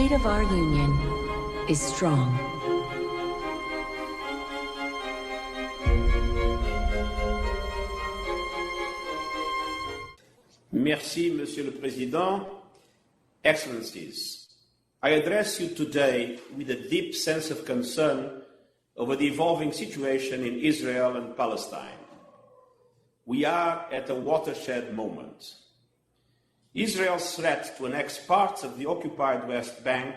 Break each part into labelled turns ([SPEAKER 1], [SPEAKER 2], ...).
[SPEAKER 1] state of our union is strong.
[SPEAKER 2] Merci, Monsieur le Président. Excellencies, I address you today with a deep sense of concern over the evolving situation in Israel and Palestine. We are at a watershed moment. Israel's threat to annex parts of the occupied West Bank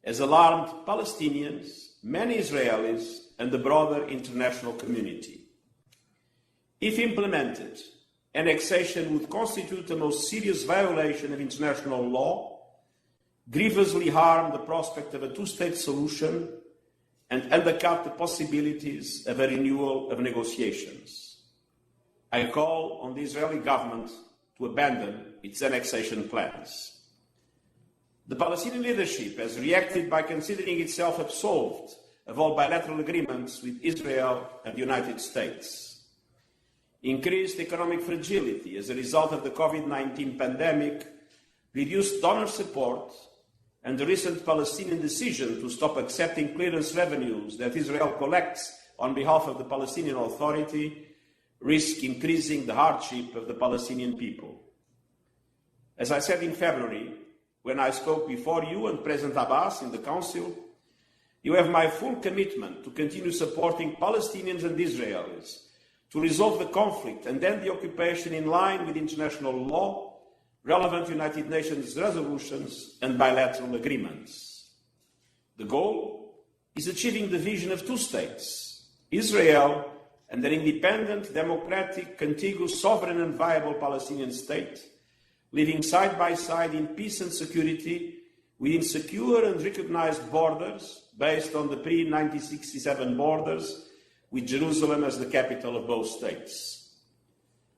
[SPEAKER 2] has alarmed Palestinians, many Israelis, and the broader international community. If implemented, annexation would constitute the most serious violation of international law, grievously harm the prospect of a two-state solution, and undercut the possibilities of a renewal of negotiations. I call on the Israeli government to abandon its annexation plans. The Palestinian leadership has reacted by considering itself absolved of all bilateral agreements with Israel and the United States. Increased economic fragility as a result of the COVID-19 pandemic, reduced donor support, and the recent Palestinian decision to stop accepting clearance revenues that Israel collects on behalf of the Palestinian Authority risk increasing the hardship of the Palestinian people. As I said in February, when I spoke before you and President Abbas in the Council, you have my full commitment to continue supporting Palestinians and Israelis to resolve the conflict and end the occupation in line with international law, relevant United Nations resolutions, and bilateral agreements. The goal is achieving the vision of two states, Israel and an independent, democratic, contiguous, sovereign and viable Palestinian state, living side by side in peace and security within secure and recognized borders based on the pre-1967 borders, with Jerusalem as the capital of both states.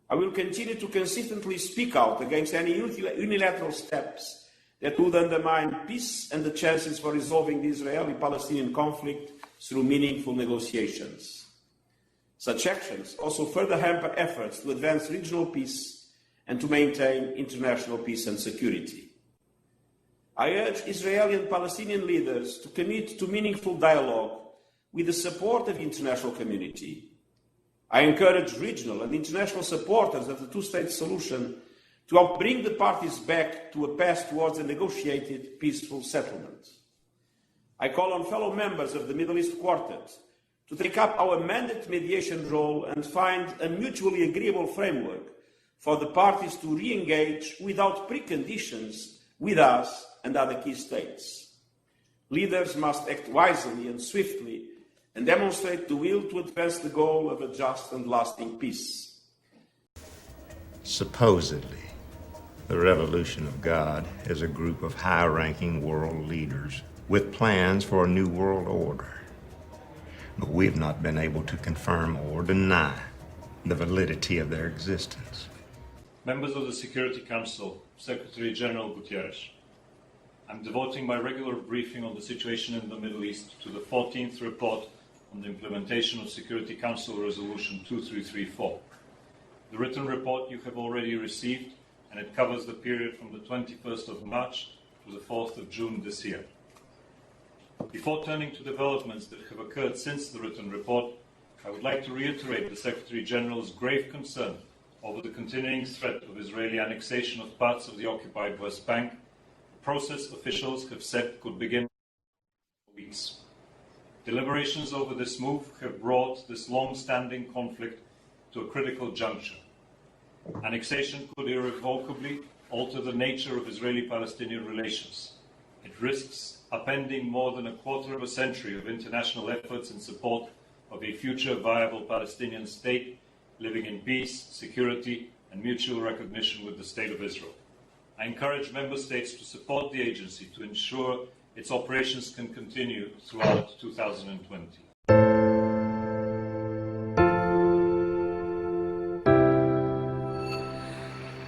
[SPEAKER 2] I will continue to consistently speak out against any unilateral steps that would undermine peace and the chances for resolving the Israeli-Palestinian conflict through meaningful negotiations. Such actions also further hamper efforts to advance regional peace and to maintain international peace and security. I urge Israeli and Palestinian leaders to commit to meaningful dialogue with the support of the international community. I encourage regional and international supporters of the two-state solution to help bring the parties back to a path towards a negotiated, peaceful settlement. I call on fellow members of the Middle East Quartet to take up our mandate mediation role and find a mutually agreeable framework for the parties to re-engage without preconditions with us and other key states. Leaders must act wisely and swiftly and demonstrate the will to advance the goal of a just and lasting peace.
[SPEAKER 3] Supposedly, the Revolution of God is a group of high-ranking world leaders with plans for a new world order. But we've not been able to confirm or deny the validity of their existence.
[SPEAKER 4] Members of the Security Council, Secretary General Guterres, I'm devoting my regular briefing on the situation in the Middle East to the 14th report on the implementation of Security Council Resolution 2334. The written report you have already received, and it covers the period from the 21st of March to the 4th of June this year. Before turning to developments that have occurred since the written report, I would like to reiterate the Secretary General's grave concern over the continuing threat of Israeli annexation of parts of the occupied West Bank, a process officials have said could begin in weeks. Deliberations over this move have brought this long-standing conflict to a critical juncture. Annexation could irrevocably alter the nature of Israeli-Palestinian relations. It risks upending more than a quarter of a century of international efforts in support of a future viable Palestinian state living in peace, security, and mutual recognition with the State of Israel. I encourage Member States to support the agency to ensure its operations can continue throughout 2020.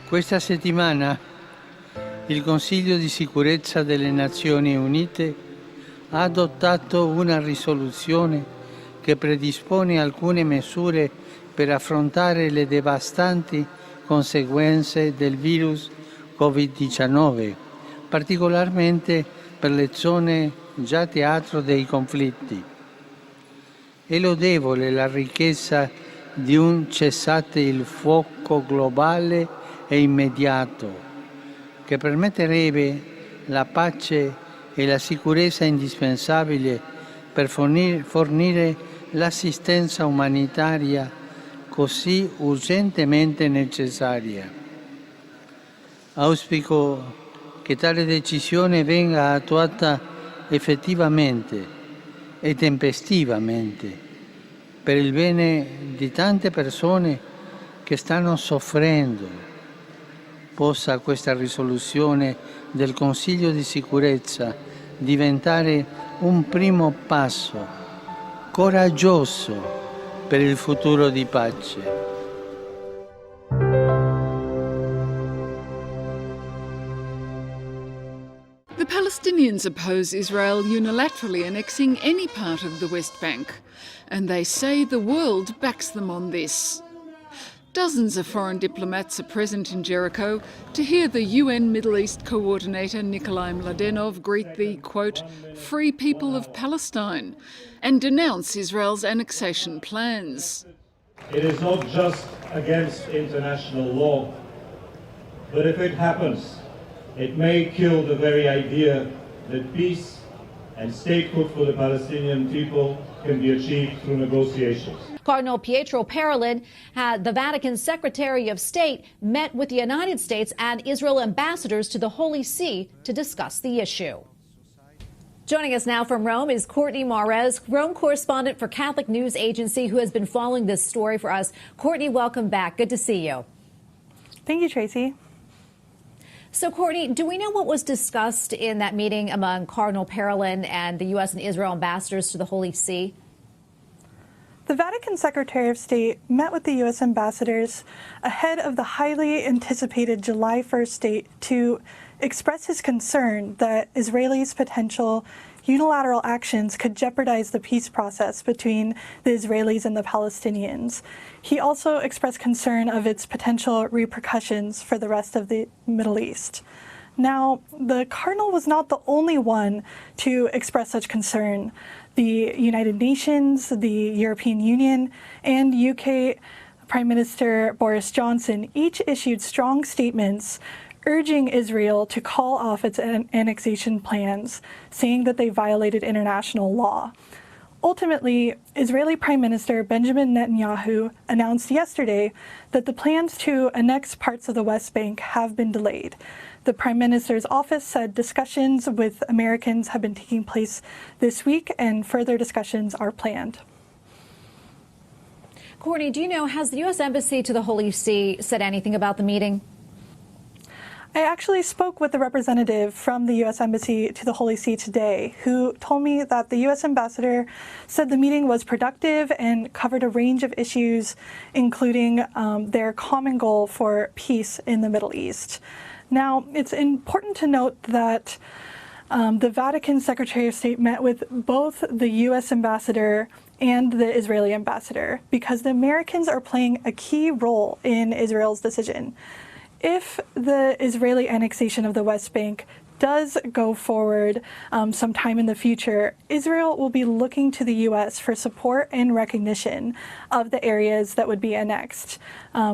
[SPEAKER 5] Questa settimana il Consiglio di sicurezza delle Nazioni Unite ha adottato una risoluzione che predispone alcune misure per affrontare le devastanti conseguenze del virus Covid-19, particolarmente per le zone già teatro dei conflitti. È lodevole la richiesta di un cessate il fuoco globale e immediato, che permetterebbe la pace e la sicurezza indispensabile per fornire l'assistenza umanitaria così urgentemente necessaria. Auspico che tale decisione venga attuata effettivamente e tempestivamente per il bene di tante persone che stanno soffrendo. Possa questa risoluzione del Consiglio di sicurezza diventare un primo passo coraggioso per il futuro di pace.
[SPEAKER 6] The Palestinians oppose Israel unilaterally annexing any part of the West Bank, and they say the world backs them on this. Dozens of foreign diplomats are present in Jericho to hear the UN Middle East coordinator Nikolai Mladenov greet the, quote, free people of Palestine and denounce Israel's annexation plans.
[SPEAKER 7] It is not just against international law, but if it happens, it may kill the very idea that peace and statehood for the Palestinian people can be achieved through negotiations.
[SPEAKER 8] Cardinal Pietro Parolin, the Vatican Secretary of State, met with the United States and Israel ambassadors to the Holy See to discuss the issue. Joining us now from Rome is Courtney Mahrez, Rome correspondent for Catholic News Agency, who has been following this story for us. Courtney, welcome back. Good to see you.
[SPEAKER 9] Thank you, Tracy.
[SPEAKER 8] So, Courtney, do we know what was discussed in that meeting among Cardinal Parolin and the U.S. and Israel ambassadors to the Holy See?
[SPEAKER 9] The Vatican Secretary of State met with the U.S. ambassadors ahead of the highly anticipated July 1st date to express his concern that Israelis' potential unilateral actions could jeopardize the peace process between the Israelis and the Palestinians. He also expressed concern of its potential repercussions for the rest of the Middle East. Now, the Cardinal was not the only one to express such concern. The United Nations, the European Union, and UK Prime Minister Boris Johnson each issued strong statements urging Israel to call off its annexation plans, saying that they violated international law. Ultimately, Israeli Prime Minister Benjamin Netanyahu announced yesterday that the plans to annex parts of the West Bank have been delayed. The Prime Minister's office said discussions with Americans have been taking place this week and further discussions are planned.
[SPEAKER 8] Courtney, do you know, has the U.S. Embassy to the Holy See said anything about the meeting?
[SPEAKER 9] I actually spoke with the representative from the U.S. Embassy to the Holy See today, who told me that the U.S. ambassador said the meeting was productive and covered a range of issues, including their common goal for peace in the Middle East. Now, it's important to note that the Vatican Secretary of State met with both the U.S. ambassador and the Israeli ambassador because the Americans are playing a key role in Israel's decision. If the Israeli annexation of the West Bank does go forward sometime in the future, Israel will be looking to the U.S. for support and recognition of the areas that would be annexed,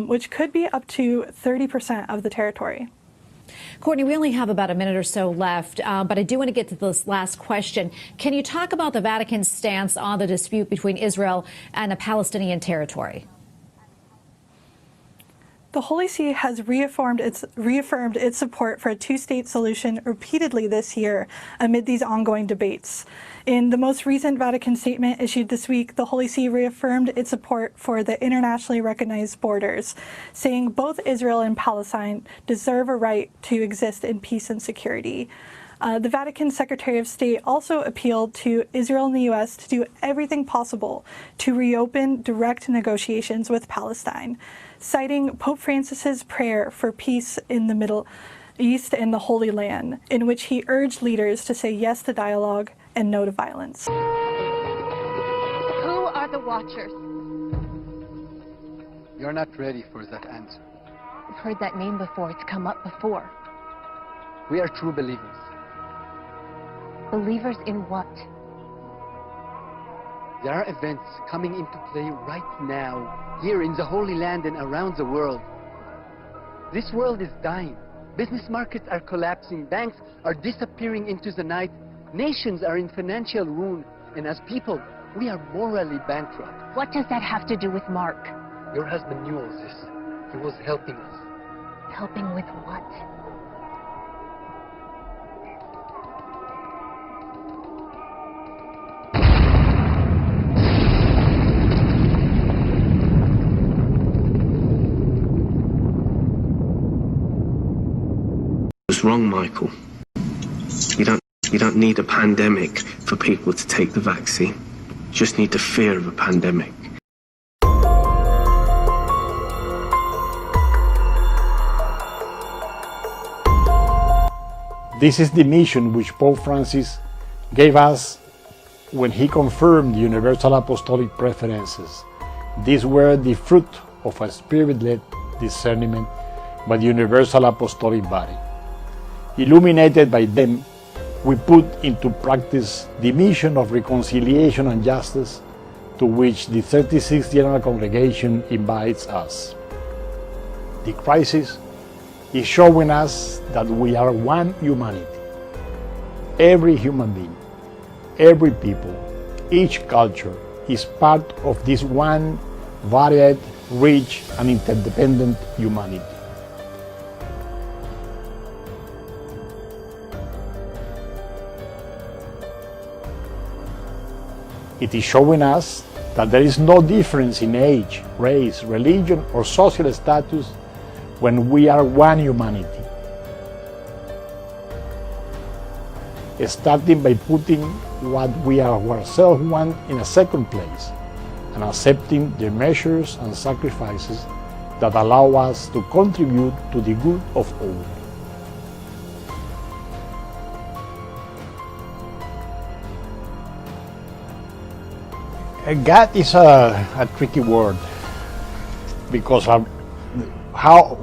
[SPEAKER 9] which could be up to 30% of the territory.
[SPEAKER 8] Courtney, we only have about a minute or so left, but I do want to get to this last question. Can you talk about the Vatican's stance on the dispute between Israel and a Palestinian territory?
[SPEAKER 9] The Holy See has reaffirmed its support for a two-state solution repeatedly this year amid these ongoing debates. In the most recent Vatican statement issued this week, the Holy See reaffirmed its support for the internationally recognized borders, saying both Israel and Palestine deserve a right to exist in peace and security. The Vatican Secretary of State also appealed to Israel and the U.S. to do everything possible to reopen direct negotiations with Palestine, citing Pope Francis's prayer for peace in the Middle East and the Holy Land, in which he urged leaders to say yes to dialogue and no to violence.
[SPEAKER 10] Who are the Watchers?
[SPEAKER 11] You're not ready for that answer.
[SPEAKER 10] I've heard that name before. It's come up before.
[SPEAKER 11] We are true believers.
[SPEAKER 10] Believers in what?
[SPEAKER 11] There are events coming into play right now, here in the Holy Land and around the world. This world is dying. Business markets are collapsing. Banks are disappearing into the night. Nations are in financial ruin. And as people, we are morally bankrupt.
[SPEAKER 10] What does that have to do with Mark?
[SPEAKER 11] Your husband knew all this. He was helping us.
[SPEAKER 10] Helping with what?
[SPEAKER 12] Was wrong, Michael. You don't need a pandemic for people to take the vaccine. You just need the fear of a pandemic.
[SPEAKER 13] This is the mission which Pope Francis gave us when he confirmed the universal apostolic preferences. These were the fruit of a spirit-led discernment by the universal apostolic body. Illuminated by them, we put into practice the mission of reconciliation and justice to which the 36th General Congregation invites us. The crisis is showing us that we are one humanity. Every human being, every people, each culture is part of this one varied, rich, and interdependent humanity. It is showing us that there is no difference in age, race, religion, or social status when we are one humanity. Starting by putting what we ourselves want in a second place and accepting the measures and sacrifices that allow us to contribute to the good of all. God is a tricky word because of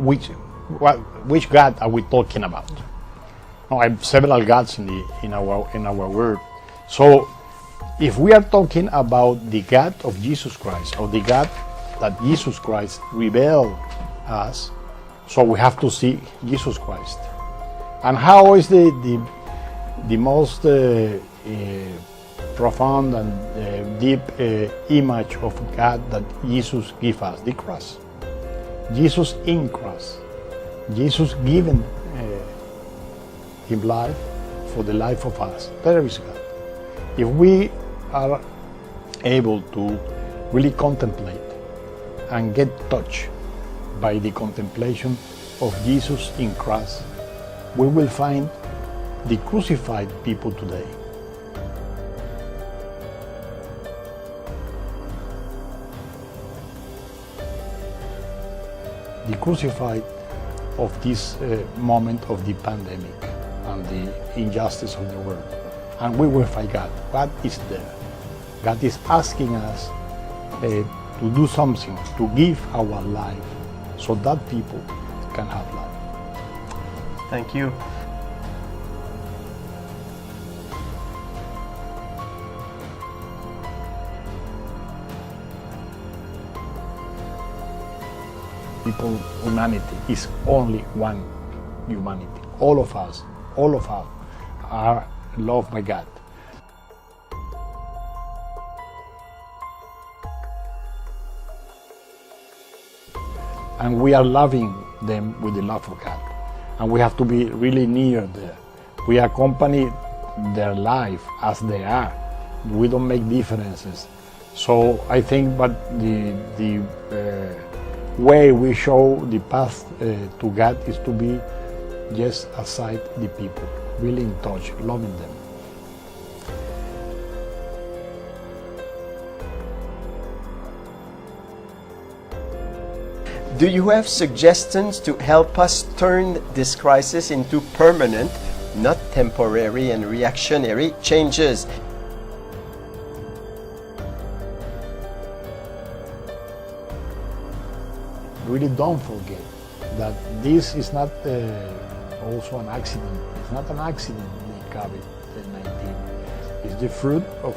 [SPEAKER 13] which God are we talking about? Now, I have several gods in our word. So, if we are talking about the God of Jesus Christ, or the God that Jesus Christ revealed us, so we have to see Jesus Christ. And how is the most profound and deep image of God that Jesus gives us? The cross. Jesus in cross. Jesus given His life for the life of us. There is God. If we are able to really contemplate and get touched by the contemplation of Jesus in cross, we will find the crucified people today. The crucified of this moment of the pandemic and the injustice of the world. And we will find God. God is there. God is asking us to do something, to give our life so that people can have life.
[SPEAKER 12] Thank you.
[SPEAKER 13] People, humanity is only one humanity. All of us are loved by God. And we are loving them with the love of God. And we have to be really near there. We accompany their life as they are. We don't make differences. So I think but the way we show the path to God is to be just aside the people, really in touch, loving them.
[SPEAKER 14] Do you have suggestions to help us turn this crisis into permanent, not temporary and reactionary changes?
[SPEAKER 13] Really don't forget that this is not also an accident. It's not an accident, the COVID-19. It's the fruit of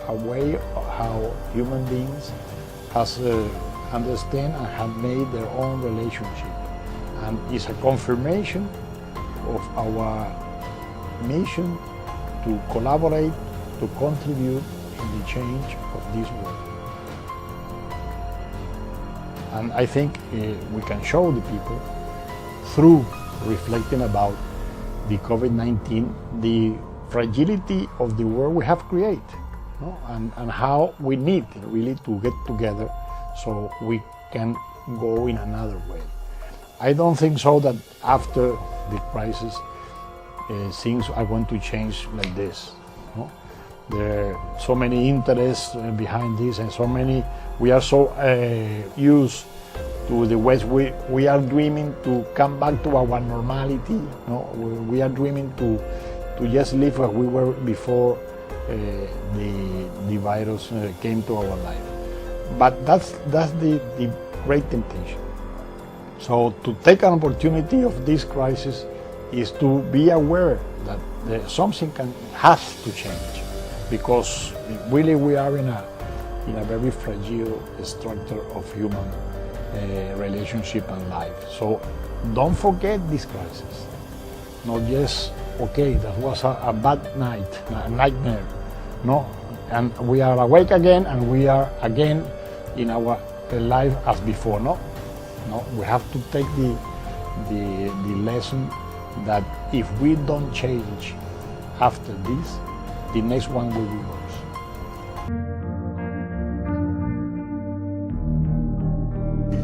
[SPEAKER 13] a way of how human beings has understand and have made their own relationship. And it's a confirmation of our mission to collaborate, to contribute in the change of this world. And I think we can show the people through reflecting about the COVID-19, the fragility of the world we have created, no? and how we need really to get together so we can go in another way. I don't think so that after the crisis things are going to change like this. No? There are so many interests behind this, and so many, we are so used to the West. We are dreaming to come back to our normality. No? We are dreaming to just live as we were before the virus came to our life. But that's the great temptation. So to take an opportunity of this crisis is to be aware that something has to change, because really we are in a very fragile structure of human relationship and life. So don't forget this crisis. Not just, okay, that was a bad night, a nightmare. No, and we are awake again, and we are again in our life as before. No, we have to take the lesson that if we don't change after this, the next one will be worse.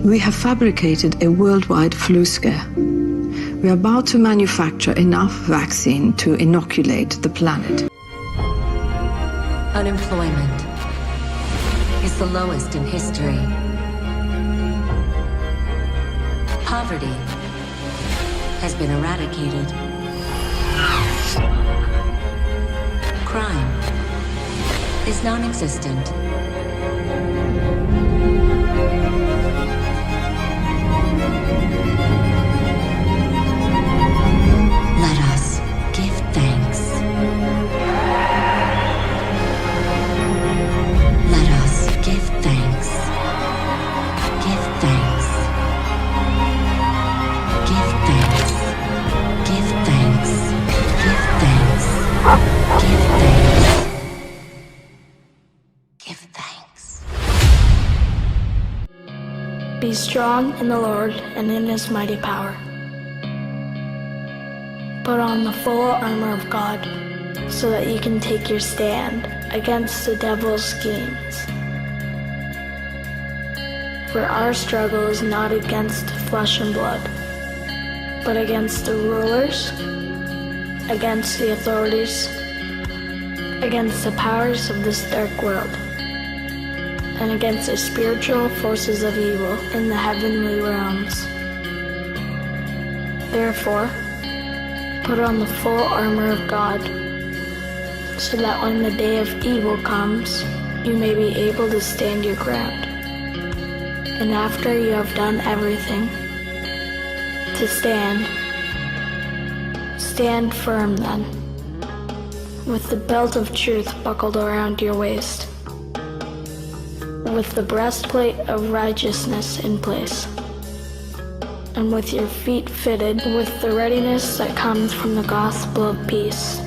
[SPEAKER 15] We have fabricated a worldwide flu scare. We are about to manufacture enough vaccine to inoculate the planet.
[SPEAKER 1] Unemployment is the lowest in history. Poverty has been eradicated. Crime is non-existent. Let us give thanks. Let us give thanks. Give thanks. Give thanks. Give thanks. Give thanks. Give thanks. Give thanks.
[SPEAKER 16] Be strong in the Lord and in His mighty power. Put on the full armor of God so that you can take your stand against the devil's schemes. For our struggle is not against flesh and blood, but against the rulers, against the authorities, against the powers of this dark world, and against the spiritual forces of evil in the heavenly realms. Therefore, put on the full armor of God, so that when the day of evil comes, you may be able to stand your ground. And after you have done everything, to stand firm then, with the belt of truth buckled around your waist, with the breastplate of righteousness in place, and with your feet fitted with the readiness that comes from the gospel of peace.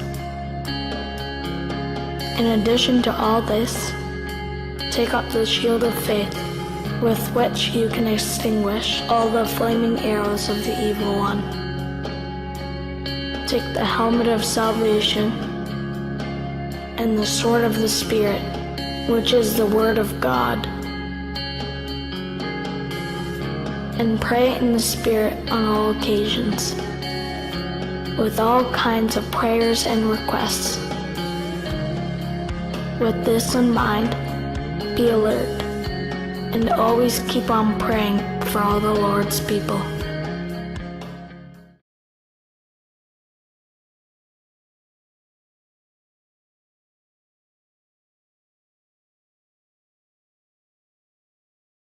[SPEAKER 16] In addition to all this, take up the shield of faith, with which you can extinguish all the flaming arrows of the evil one. Take the helmet of salvation and the sword of the Spirit, which is the Word of God. And pray in the Spirit on all occasions, with all kinds of prayers and requests. With this in mind, be alert, and always keep on praying for all the Lord's people.